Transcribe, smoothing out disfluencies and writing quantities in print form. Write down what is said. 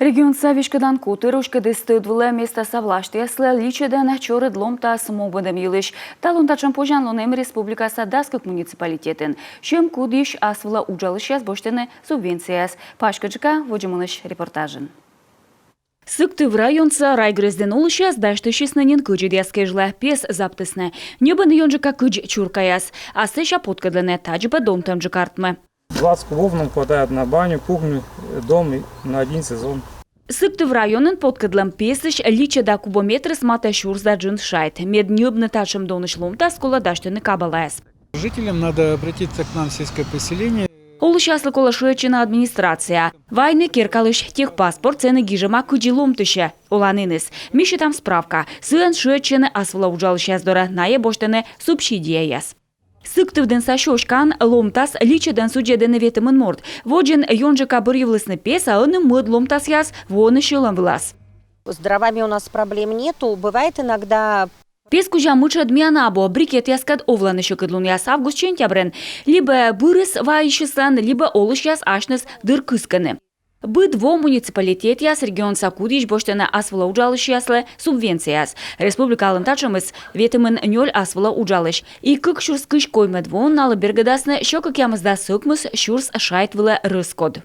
Регион Савичкадан Кутырушка дестыдвылы место совлаштеслы личеден чорыд ломта смобыдым елыш. Талунтачым пожан лонем республикаса Даскок муниципалитетен. Чем кудиш асвыла уджалышяс боштены субвенцияс. Пашкаджика вожимыныш репортажын. Сыктыв районца райгрызден улышяс даштышиснанин кыджи дескежле пес заптысны. Небын йонжика кыдж чуркаяс. Асыша подкадлене таджба дом тамджи картмы. 20 кубов нам хватает на баню, кухню, дом на один сезон. Сыктыв районын подкадлам песыш лича да кубометры смата шурс да джин шайт. Мед небны тачым доныш ломта скола даштыны кабалаяс. Жителям надо обратиться к нам в сельское поселение. Улышаслы колашуячына администрация. Вайны киркалыш техпаспорт цены гижема кыджи ломтыше. Оланыныс. Миши там справка. Сын шуячыны асвыла уджалышяс дора нае боштыны субсидия яс. Сыктывден сашошкан ломтас личеден суджеден ветымын морд. Воджен йонжика бырьевлысны пес, а он мыд ломтас яс воны шылым влас. С дровами у нас проблем нету. Бывает иногда... Пес кужа мычад мианабо, брикет яскад овланы шыкыдлун яс август чентябрен. Либо бырыс вайшысан, либо олыш яс ашныс дыр кысканы. Быдво муниципалитет яс регион Сакудиш боштена асвыла уджалыш яслы субвенцияс. Республика алынтачымыз ветымын нёль асвыла уджалыш. И кык шурс кыш коймедвон налы бергадасны шокак ямызда сыкмыз шурс шайтвыла рыскод.